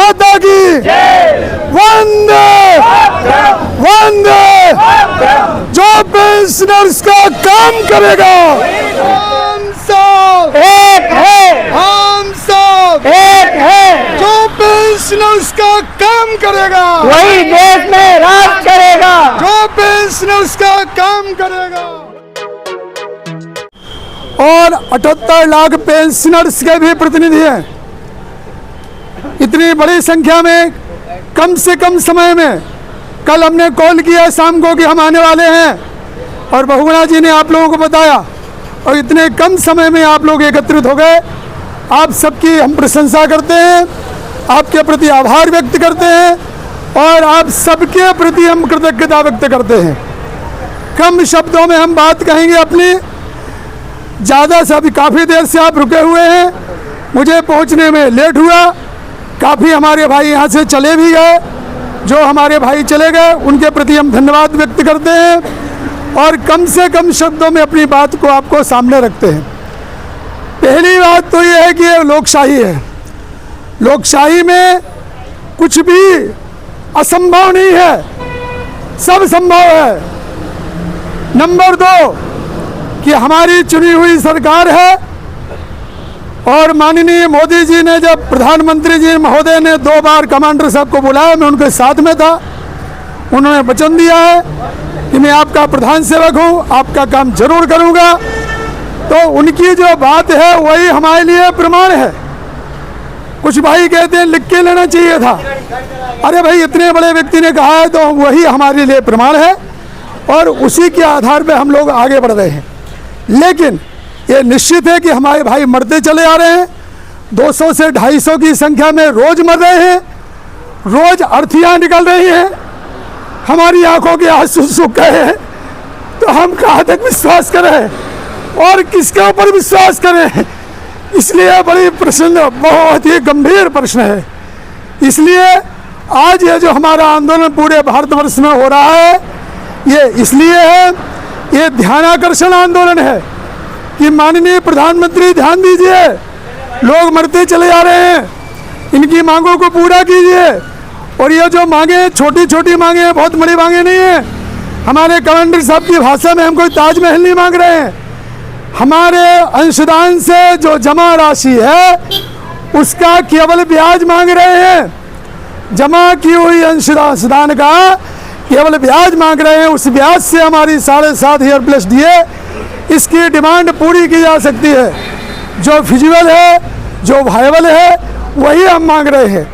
माता की वंदे वंदे। जो पेंशनर्स का काम करेगा, हम सब एक है, हम सब एक है। जो पेंशनर्स का काम करेगा वही देश में राज करेगा। जो पेंशनर्स का काम करेगा। और 78 लाख पेंशनर्स के भी प्रतिनिधि हैं। इतनी बड़ी संख्या में कम से कम समय में, कल हमने कॉल किया शाम को कि हम आने वाले हैं और बहुगुणा जी ने आप लोगों को बताया, और इतने कम समय में आप लोग एकत्रित हो गए। आप सबकी हम प्रशंसा करते हैं, आपके प्रति आभार व्यक्त करते हैं और आप सबके प्रति हम कृतज्ञता व्यक्त करते हैं। कम शब्दों में हम बात कहेंगे अपनी, ज़्यादा से अभी काफ़ी देर से आप रुके हुए हैं, मुझे पहुंचने में लेट हुआ। काफ़ी हमारे भाई यहाँ से चले भी गए, जो हमारे भाई चले गए उनके प्रति हम धन्यवाद व्यक्त करते हैं और कम से कम शब्दों में अपनी बात को आपको सामने रखते हैं। पहली बात तो ये है कि ये लोकशाही है। लोकशाही में कुछ भी असंभव नहीं है, सब संभव है। नंबर 2 कि हमारी चुनी हुई सरकार है और माननीय मोदी जी ने, जब प्रधानमंत्री जी महोदय ने 2 बार कमांडर साहब को बुलाया, मैं उनके साथ में था, उन्होंने वचन दिया है कि मैं आपका प्रधान सेवक हूं, आपका काम जरूर करूंगा। तो उनकी जो बात है वही हमारे लिए प्रमाण है। कुछ भाई कहते हैं लिख के लेना चाहिए था। अरे भाई, इतने बड़े व्यक्ति ने कहा है तो वही हमारे लिए प्रमाण है और उसी के आधार पर हम लोग आगे बढ़ रहे हैं। लेकिन ये निश्चित है कि हमारे भाई मरते चले आ रहे हैं। 200 से 250 की संख्या में रोज मर रहे हैं, रोज अर्थियां निकल रही हैं, हमारी आंखों के आंसू सूख गए हैं। तो हम कहाँ तक विश्वास करें और किसके ऊपर विश्वास करें? इसलिए बड़ी प्रश्न, बहुत ही गंभीर प्रश्न है। इसलिए आज ये जो हमारा आंदोलन पूरे भारतवर्ष में हो रहा है, ये इसलिए है, ये ध्यानाकर्षण आंदोलन है कि माननीय प्रधानमंत्री ध्यान दीजिए, लोग मरते चले जा रहे हैं, इनकी मांगों को पूरा कीजिए। और ये जो मांगे छोटी छोटी मांगे हैं, बहुत बड़ी मांगे नहीं है। हमारे कमांडर साहब की भाषा में हम कोई ताजमहल नहीं मांग रहे हैं। हमारे अंशदान से जो जमा राशि है उसका केवल ब्याज मांग रहे हैं। जमा की हुई अंशदान का केवल ब्याज मांग रहे हैं। उस ब्याज से हमारी 7.5 प्लस डीए, इसकी डिमांड पूरी की जा सकती है। जो फिजिबल है, जो वायबल है, वही हम मांग रहे हैं।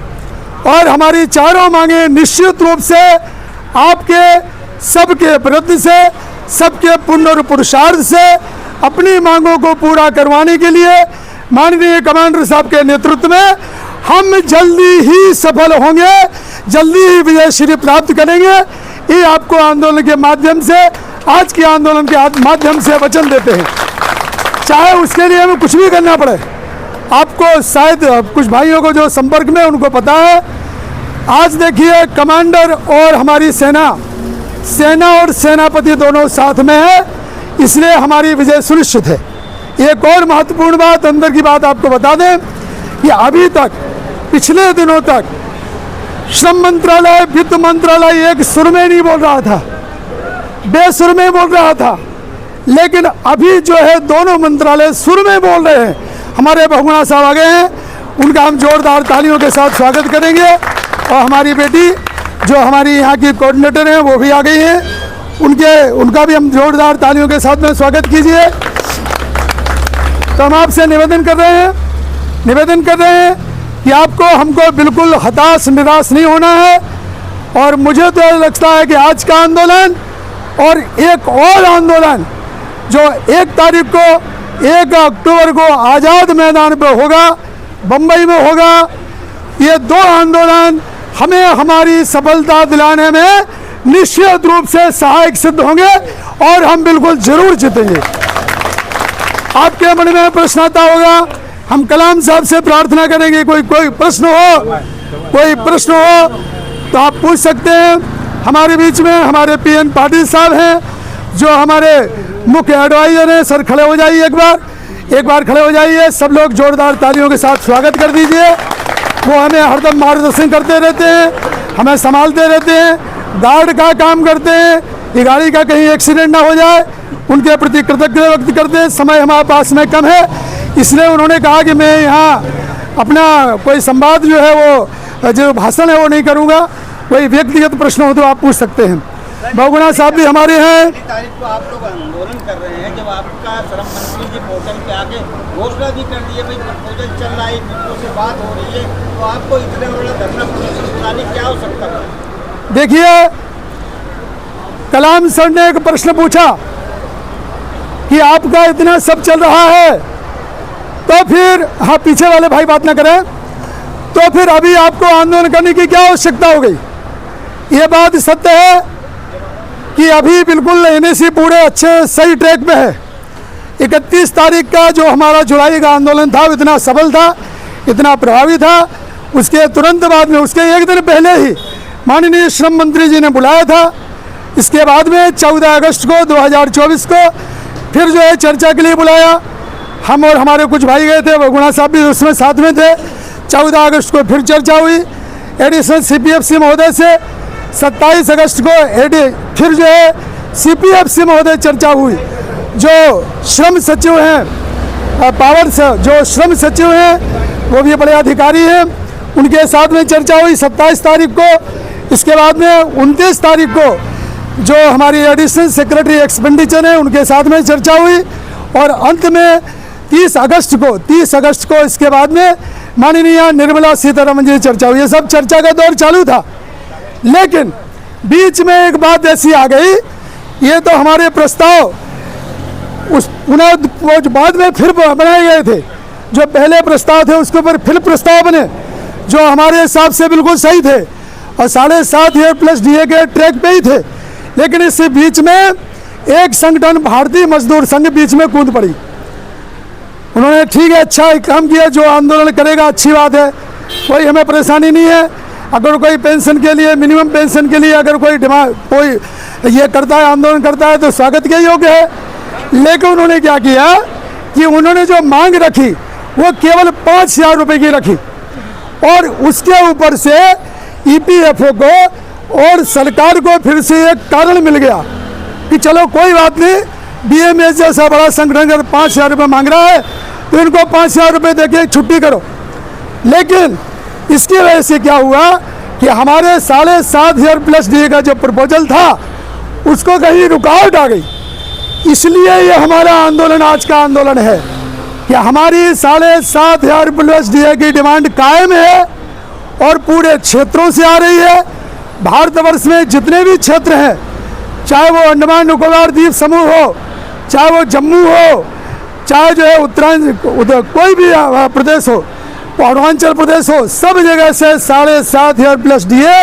और हमारी चारों मांगे निश्चित रूप से आपके सबके प्रयत्न से, सबके पुण्य और पुरुषार्थ से अपनी मांगों को पूरा करवाने के लिए माननीय कमांडर साहब के नेतृत्व में हम जल्दी ही सफल होंगे, जल्दी ही विजय श्री प्राप्त करेंगे। ये आपको आंदोलन के माध्यम से, आज के आंदोलन के माध्यम से वचन देते हैं। चाहे उसके लिए हमें कुछ भी करना पड़े। आपको शायद कुछ भाइयों को जो संपर्क में उनको पता है, आज देखिए कमांडर और हमारी सेना और सेनापति दोनों साथ में है, इसलिए हमारी विजय सुनिश्चित है। एक और महत्वपूर्ण बात, अंदर की बात आपको बता दें कि अभी तक, पिछले दिनों तक श्रम मंत्रालय, वित्त मंत्रालय एक सुर में नहीं बोल रहा था, बेसुर में बोल रहा था। लेकिन अभी जो है दोनों मंत्रालय सुर में बोल रहे हैं। हमारे बहुगुणा साहब आ गए हैं, उनका हम जोरदार तालियों के साथ स्वागत करेंगे। और हमारी बेटी जो हमारी यहाँ की कोऑर्डिनेटर हैं वो भी आ गई हैं, उनका भी हम जोरदार तालियों के साथ में स्वागत कीजिए। तो हम आपसे निवेदन कर रहे हैं कि आपको, हमको बिल्कुल हताश निराश नहीं होना है। और मुझे तो लगता है कि आज का आंदोलन और एक और आंदोलन जो 1 तारीख को, 1 अक्टूबर को आज़ाद मैदान पर होगा, बम्बई में होगा, ये 2 आंदोलन हमें हमारी सफलता दिलाने में निश्चित रूप से सहायक सिद्ध होंगे और हम बिल्कुल जरूर जीतेंगे। आपके मन में प्रश्न आता होगा, हम कलाम साहब से प्रार्थना करेंगे कोई प्रश्न हो तो आप पूछ सकते हैं। हमारे बीच में हमारे PN पाटिल साहब हैं, जो हमारे मुख्य एडवाइजर हैं। सर खड़े हो जाइए, एक बार खड़े हो जाइए। सब लोग जोरदार तालियों के साथ स्वागत कर दीजिए। वो हमें हरदम मार्गदर्शन करते रहते हैं, हमें संभालते रहते हैं, गार्ड का काम करते हैं कि गाड़ी का कहीं एक्सीडेंट ना हो जाए, उनके प्रति कृतज्ञता व्यक्त करते हैं। समय हमारे पास में कम है, इसलिए उन्होंने कहा कि मैं यहाँ अपना कोई संवाद जो है वो जो भाषण है वो नहीं करूँगा, कोई व्यक्तिगत प्रश्न हो तो आप पूछ सकते हैं। बहुगुणा साहब भी हमारे हैं। तारीख को आप लोग आंदोलन कर रहे हैं, जब आपका श्रम मंत्री जी पोर्टल पे आके घोषणा भी कर दी है भाई प्रपोजल चल रहा है, मित्रों से बात हो रही है, तो आपको इतने बड़ा धरना प्रदर्शन सुनाने क्या हो सकता है? देखिए, कलाम सर ने एक प्रश्न पूछा कि आपका इतना सब चल रहा है तो फिर, हाँ पीछे वाले भाई बात ना करें, तो फिर अभी आपको आंदोलन करने की क्या आवश्यकता हो गई? ये बात सत्य है कि अभी बिल्कुल एनएसी पूरे अच्छे सही ट्रैक पे है। 31 तारीख का जो हमारा जुलाई का आंदोलन था वो इतना सफल था, इतना प्रभावी था। उसके तुरंत बाद में, उसके एक दिन पहले ही माननीय श्रम मंत्री जी ने बुलाया था। इसके बाद में 14 अगस्त को 2024 को फिर जो है चर्चा के लिए बुलाया। हम और हमारे कुछ भाई गए थे, बहुगुणा साहब भी उसमें साथ में थे। 14 अगस्त को फिर चर्चा हुई एडिशनल CPFC महोदय से। 27 अगस्त को फिर जो है CPFC महोदय चर्चा हुई। जो श्रम सचिव हैं, पावर से जो श्रम सचिव हैं वो भी बड़े अधिकारी हैं, उनके साथ में चर्चा हुई 27 तारीख को। इसके बाद में 29 तारीख को जो हमारी एडिशनल सेक्रेटरी एक्सपेंडिचर है उनके साथ में चर्चा हुई, और अंत में 30 अगस्त को इसके बाद में माननीय निर्मला सीतारमण जी चर्चा हुई। ये सब चर्चा का दौर चालू था, लेकिन बीच में एक बात ऐसी आ गई, ये तो हमारे प्रस्ताव वो बाद में फिर बनाए गए थे। जो पहले प्रस्ताव थे उसके ऊपर फिर प्रस्ताव बने जो हमारे हिसाब से बिल्कुल सही थे और 7.5 ईयर प्लस DA के ट्रैक पे ही थे। लेकिन इस बीच में एक संगठन भारतीय मजदूर संघ बीच में कूद पड़ी। उन्होंने ठीक है, अच्छा काम किया, जो आंदोलन करेगा अच्छी बात है, कोई हमें परेशानी नहीं है। अगर कोई पेंशन के लिए, मिनिमम पेंशन के लिए अगर कोई डिमांड, कोई ये करता है, आंदोलन करता है, तो स्वागत के योग्य है। लेकिन उन्होंने क्या किया कि उन्होंने जो मांग रखी वो केवल 5,000 रुपये की रखी, और उसके ऊपर से EPFO को और सरकार को फिर से एक कारण मिल गया कि चलो कोई बात नहीं, BMS जैसा बड़ा संगठन अगर 5,000 रुपये मांग रहा है तो इनको 5,000 रुपये देके छुट्टी करो। लेकिन इसकी वजह से क्या हुआ कि हमारे 7.5 ईयर प्लस DA का जो प्रपोजल था उसको कहीं रुकावट आ गई। इसलिए ये हमारा आंदोलन आज का आंदोलन है कि हमारी 7.5 ईयर प्लस DA की डिमांड कायम है और पूरे क्षेत्रों से आ रही है। भारतवर्ष में जितने भी क्षेत्र हैं, चाहे वो अंडमान निकोबार द्वीप समूह हो, चाहे वो जम्मू हो, चाहे जो है उत्तरांचल कोई भी प्रदेश हो, अरुणाचल प्रदेश हो, सब जगह से 7.5 ईयर प्लस DA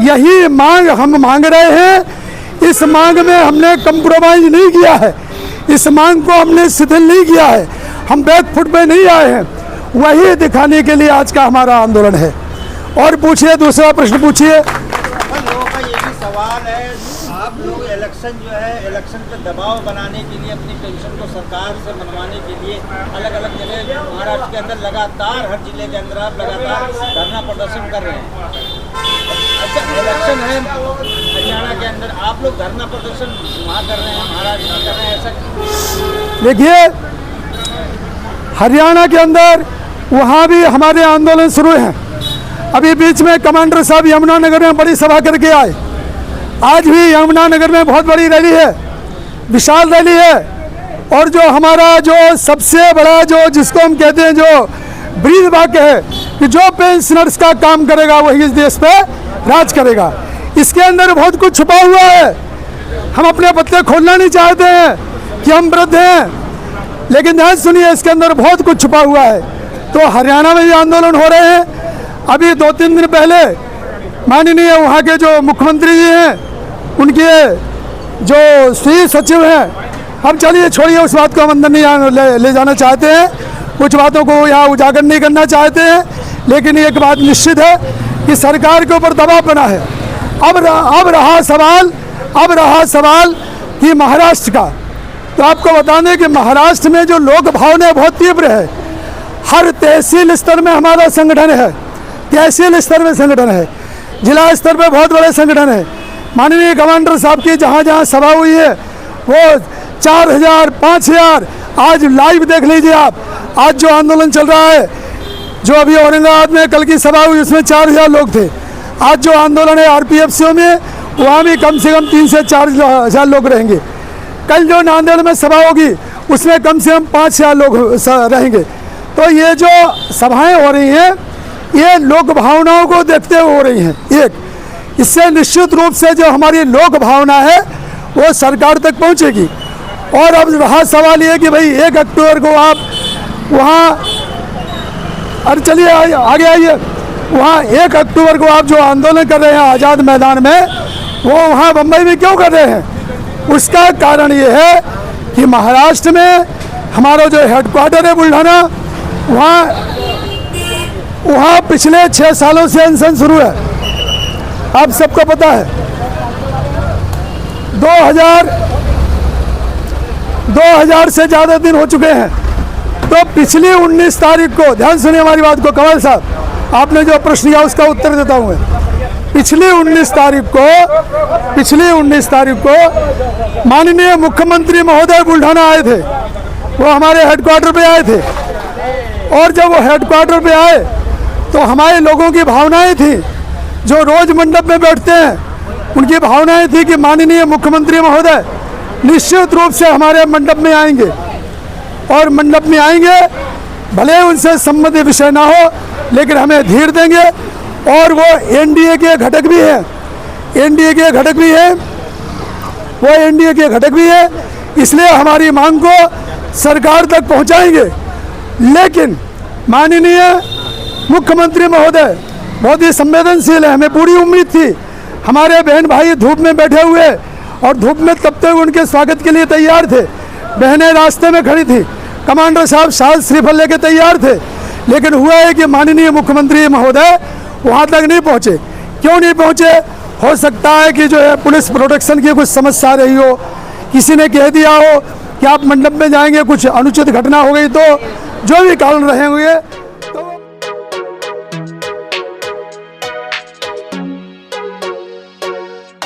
यही मांग हम मांग रहे हैं। इस मांग में हमने कंप्रोमाइज नहीं किया है, इस मांग को हमने शिथिल नहीं किया है, हम बैकफुट पे नहीं आए हैं। वही दिखाने के लिए आज का हमारा आंदोलन है। और पूछिए, दूसरा प्रश्न पूछिए। लोगों का ये भी सवाल है, आप लोग इलेक्शन जो है, इलेक्शन पे दबाव बनाने के लिए, अपनी पेंशन को सरकार से मनवाने के लिए अलग अलग जगह महाराष्ट्र के अंदर लगातार, हर जिले के अंदर आप लगातार धरना प्रदर्शन कर रहे हैं। अच्छा, इलेक्शन है हरियाणा के अंदर, आप लोग धरना प्रदर्शन वहाँ कर रहे हैं, महाराष्ट्र में कर रहे हैं, ऐसा? देखिए, हरियाणा के अंदर वहाँ भी हमारे आंदोलन शुरू हैं। अभी बीच में कमांडर साहब यमुनानगर में बड़ी सभा करके आए। आज भी यमुनानगर में बहुत बड़ी रैली है, विशाल रैली है। और जो हमारा जो सबसे बड़ा जो जिसको हम कहते हैं जो ब्रीद वाक्य है कि जो पेंशनर्स का काम करेगा वही इस देश पे राज करेगा, इसके अंदर बहुत कुछ छुपा हुआ है। हम अपने पत्ते खोलना नहीं चाहते हैं कि हम वृद्ध हैं, लेकिन ध्यान सुनिए, इसके अंदर बहुत कुछ छुपा हुआ है। तो हरियाणा में भी आंदोलन हो रहे हैं। अभी 2-3 दिन पहले माननीय वहाँ के जो मुख्यमंत्री जी हैं, उनके जो श्री सचिव हैं, हम चलिए छोड़िए उस बात को, हम अंदर नहीं ले जाना चाहते हैं, कुछ बातों को यहाँ उजागर नहीं करना चाहते हैं। लेकिन एक बात निश्चित है कि सरकार के ऊपर दबाव बना है। अब रहा सवाल कि महाराष्ट्र का, तो आपको बता दें कि महाराष्ट्र में जो लोक भावना बहुत तीव्र है। हर तहसील स्तर में हमारा संगठन है, तहसील स्तर में संगठन है, जिला स्तर पे बहुत बड़े संगठन है। माननीय कमांडर साहब की जहाँ जहाँ सभा हुई है वो 4000, 5000, आज लाइव देख लीजिए आप। आज जो आंदोलन चल रहा है, जो अभी औरंगाबाद में कल की सभा हुई उसमें 4000 लोग थे। आज जो आंदोलन है आरपीएफसीओ में, वहाँ भी कम से कम 3 से 4,000 लोग रहेंगे। कल जो नांदेड़ में सभा होगी उसमें कम से कम 5,000 लोग रहेंगे। तो ये जो सभाएं हो रही हैं ये लोक भावनाओं को देखते हुए हो रही हैं। एक इससे निश्चित रूप से जो हमारी लोक भावना है वो सरकार तक पहुंचेगी। और अब रहा सवाल ये कि भाई 1 अक्टूबर को आप वहाँ, अरे चलिए आगे आइए, वहाँ 1 अक्टूबर को आप जो आंदोलन कर रहे हैं आज़ाद मैदान में, वो वहाँ बम्बई में क्यों कर रहे हैं? उसका कारण ये है कि महाराष्ट्र में हमारा जो हेडक्वार्टर है बुल्ढाना, वहाँ पिछले 6 सालों से अनशन शुरू है। आप सबको पता है 2000 से ज़्यादा दिन हो चुके हैं। तो पिछली 19 तारीख को, ध्यान सुनिए हमारी बात को कमल साहब, आपने जो प्रश्न किया उसका उत्तर देता हूँ मैं। पिछली 19 तारीख को माननीय मुख्यमंत्री महोदय बुल्ढाना आए थे, वो हमारे हेडक्वार्टर पे आए थे। और जब वो हेडक्वार्टर पे आए तो हमारे लोगों की भावनाएं थी, जो रोज मंडप में बैठते हैं उनकी भावनाएं थी कि माननीय मुख्यमंत्री महोदय निश्चित रूप से हमारे मंडप में आएंगे, और मंडप में आएंगे, भले उनसे संबंधित विषय ना हो लेकिन हमें धीर देंगे। और वो एनडीए के घटक भी हैं, इसलिए हमारी मांग को सरकार तक पहुंचाएंगे। लेकिन माननीय मुख्यमंत्री महोदय बहुत ही संवेदनशील है, हमें पूरी उम्मीद थी। हमारे बहन भाई धूप में बैठे हुए और धूप में तपते हुए उनके स्वागत के लिए तैयार थे। बहनें रास्ते में खड़ी थी, कमांडर साहब शाल श्रीफल लेके तैयार थे। लेकिन हुआ है कि माननीय मुख्यमंत्री महोदय वहाँ तक नहीं पहुँचे। क्यों नहीं पहुँचे? हो सकता है कि जो है पुलिस प्रोटेक्शन की कुछ समस्या रही हो, किसी ने कह दिया हो कि आप मंडप में जाएंगे, कुछ अनुचित घटना हो गई, तो जो भी कारण रहे हुए